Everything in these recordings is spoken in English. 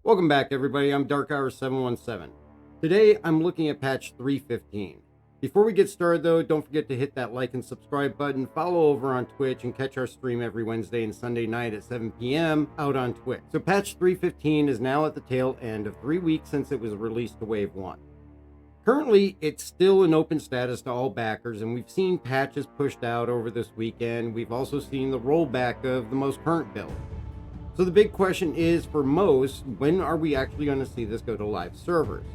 Welcome back, everybody. I'm Dark Hour 717. Today, I'm looking at patch 315. Before we get started, though, don't forget to hit that like and subscribe button, follow over on Twitch, and catch our stream every Wednesday and Sunday night at 7 p.m. out on Twitch. So patch 315 is now at the tail end of 3 weeks since it was released to Wave 1. Currently, it's still an open status to all backers, and we've seen patches pushed out over this weekend. We've also seen the rollback of the most current build. So the big question is, for most, when are we actually going to see this go to live servers?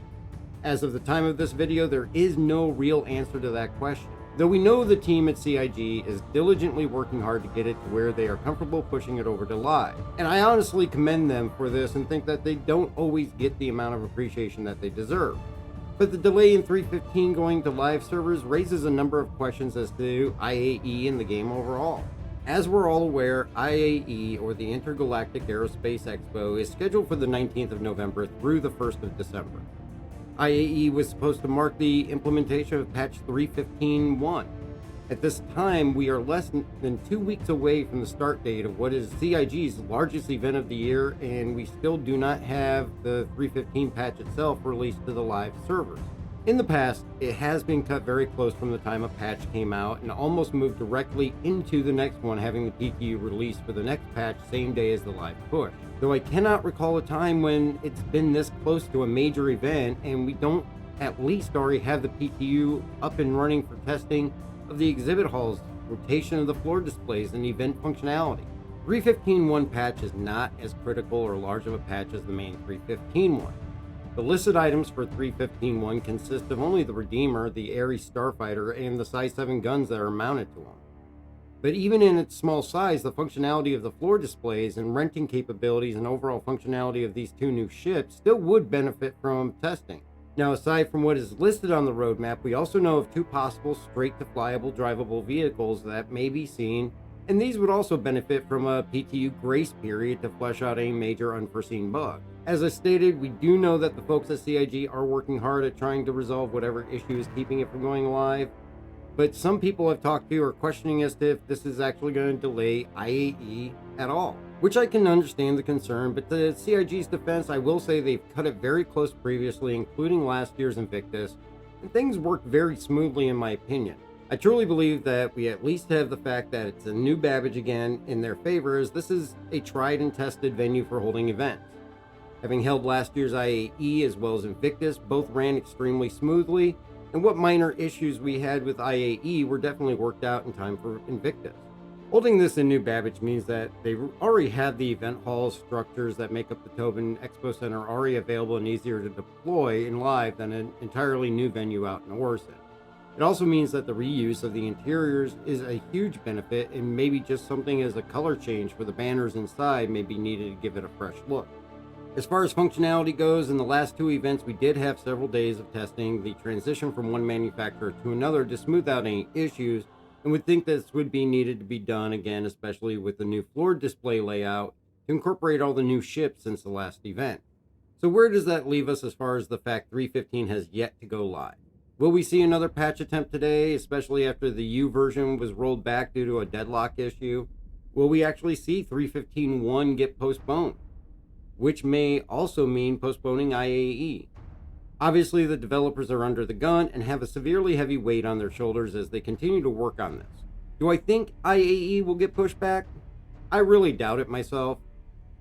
As of the time of this video, there is no real answer to that question. Though we know the team at CIG is diligently working hard to get it to where they are comfortable pushing it over to live. And I honestly commend them for this and think that they don't always get the amount of appreciation that they deserve. But the delay in 315 going to live servers raises a number of questions as to IAE in the game overall. As we're all aware, IAE, or the Intergalactic Aerospace Expo, is scheduled for the 19th of November through the 1st of December. IAE was supposed to mark the implementation of patch 315.1. At this time, we are less than 2 weeks away from the start date of what is CIG's largest event of the year, and we still do not have the 315 patch itself released to the live servers. In the past, it has been cut very close from the time a patch came out and almost moved directly into the next one, having the PTU released for the next patch same day as the live push. Though I cannot recall a time when it's been this close to a major event and we don't at least already have the PTU up and running for testing of the exhibit halls, rotation of the floor displays, and event functionality. 315.1 patch is not as critical or large of a patch as the main 315 one. The listed items for 315.1 consist of only the Redeemer, the Ares Starfighter, and the Size 7 guns that are mounted to them. But even in its small size, the functionality of the floor displays and renting capabilities and overall functionality of these two new ships still would benefit from testing. Now, aside from what is listed on the roadmap, we also know of two possible straight-to-flyable drivable vehicles that may be seen, and these would also benefit from a PTU grace period to flesh out any major unforeseen bug. As I stated, we do know that the folks at CIG are working hard at trying to resolve whatever issue is keeping it from going live, but some people I've talked to are questioning as to if this is actually going to delay IAE at all, which I can understand the concern, but to CIG's defense, I will say they've cut it very close previously, including last year's Invictus, and things worked very smoothly in my opinion. I truly believe that we at least have the fact that it's a new Babbage again in their favor, as this is a tried and tested venue for holding events. Having held last year's IAE as well as Invictus, both ran extremely smoothly, and what minor issues we had with IAE were definitely worked out in time for Invictus. Holding this in New Babbage means that they already have the event hall structures that make up the Tobin Expo Center already available and easier to deploy in live than an entirely new venue out in Orson. It also means that the reuse of the interiors is a huge benefit, and maybe just something as a color change for the banners inside may be needed to give it a fresh look. As far as functionality goes, in the last two events we did have several days of testing the transition from one manufacturer to another to smooth out any issues, and would think this would be needed to be done again, especially with the new floor display layout to incorporate all the new ships since the last event. So where does that leave us as far as the fact 315 has yet to go live? Will we see another patch attempt today, especially after the U version was rolled back due to a deadlock issue? Will we actually see 315.1 get postponed? Which may also mean postponing IAE. Obviously, the developers are under the gun and have a severely heavy weight on their shoulders as they continue to work on this. Do I think IAE will get pushed back? I really doubt it myself.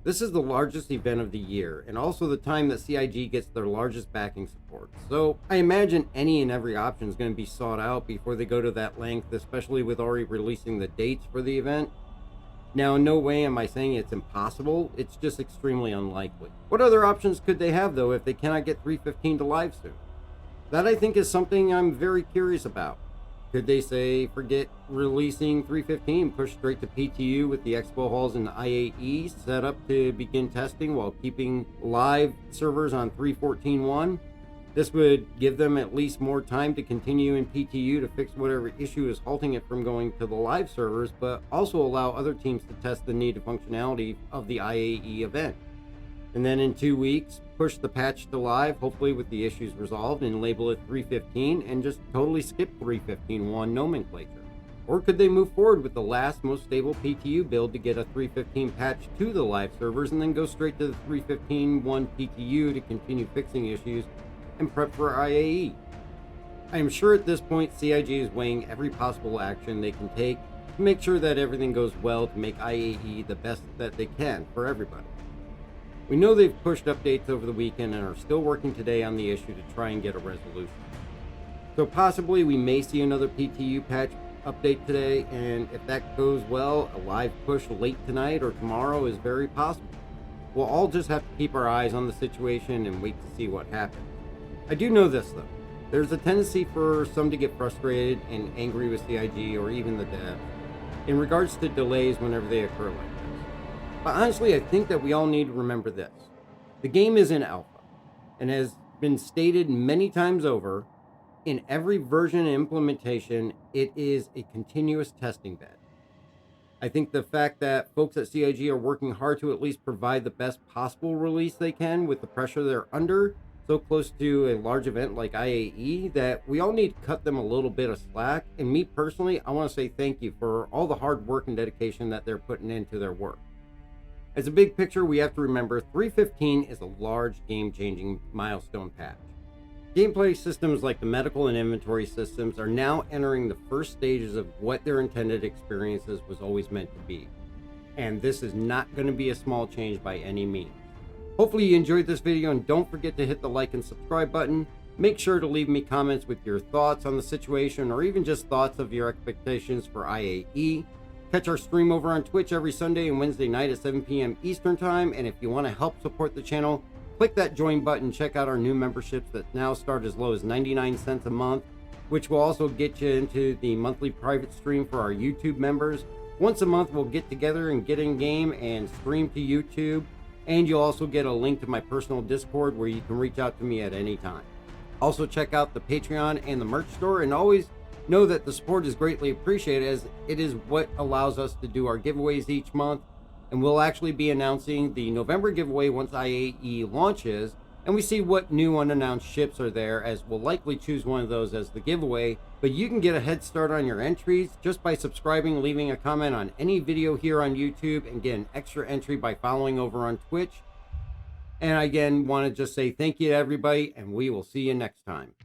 This is the largest event of the year, and also the time that CIG gets their largest backing support. So I imagine any and every option is going to be sought out before they go to that length, especially with already releasing the dates for the event. Now, in no way am I saying it's impossible, it's just extremely unlikely. What other options could they have, though, if they cannot get 315 to live soon? That, I think, is something I'm very curious about. Could they say, forget releasing 315, push straight to PTU with the Expo halls and IAE set up to begin testing while keeping live servers on 314.1? This would give them at least more time to continue in PTU to fix whatever issue is halting it from going to the live servers, but also allow other teams to test the needed functionality of the IAE event. And then in 2 weeks, push the patch to live, hopefully with the issues resolved, and label it 315 and just totally skip 315.1 nomenclature. Or could they move forward with the last most stable PTU build to get a 3.15 patch to the live servers and then go straight to the 3.15.1 PTU to continue fixing issues and prep for IAE? I am sure at this point CIG is weighing every possible action they can take to make sure that everything goes well to make IAE the best that they can for everybody. We know they've pushed updates over the weekend and are still working today on the issue to try and get a resolution. So possibly we may see another PTU patch update today, and if that goes well, a live push late tonight or tomorrow is very possible. We'll all just have to keep our eyes on the situation and wait to see what happens. I do know this though. There's a tendency for some to get frustrated and angry with CIG or even the devs in regards to delays whenever they occur like this. But honestly, I think that we all need to remember this. The game is in alpha, and has been stated many times over, in every version and implementation, it is a continuous testing bed. I think the fact that folks at CIG are working hard to at least provide the best possible release they can with the pressure they're under, so close to a large event like IAE, that we all need to cut them a little bit of slack. And me personally, I want to say thank you for all the hard work and dedication that they're putting into their work. As a big picture, we have to remember 3.15 is a large game-changing milestone patch. Gameplay systems like the medical and inventory systems are now entering the first stages of what their intended experiences was always meant to be. And this is not going to be a small change by any means. Hopefully you enjoyed this video, and don't forget to hit the like and subscribe button. Make sure to leave me comments with your thoughts on the situation, or even just thoughts of your expectations for IAE. Catch our stream over on Twitch every Sunday and Wednesday night at 7 p.m. Eastern Time, and if you want to help support the channel, click that join button. Check out our new memberships that now start as low as 99 cents a month, which will also get you into the monthly private stream for our YouTube members. Once a month, we'll get together and get in game and stream to YouTube, and you'll also get a link to my personal Discord where you can reach out to me at any time. Also check out the Patreon and the merch store, and always know that the support is greatly appreciated, as it is what allows us to do our giveaways each month. And we'll actually be announcing the November giveaway once IAE launches and we see what new unannounced ships are there, as we'll likely choose one of those as the giveaway. But you can get a head start on your entries just by subscribing, leaving a comment on any video here on YouTube, and get an extra entry by following over on Twitch. And again, want to just say thank you to everybody, and we will see you next time.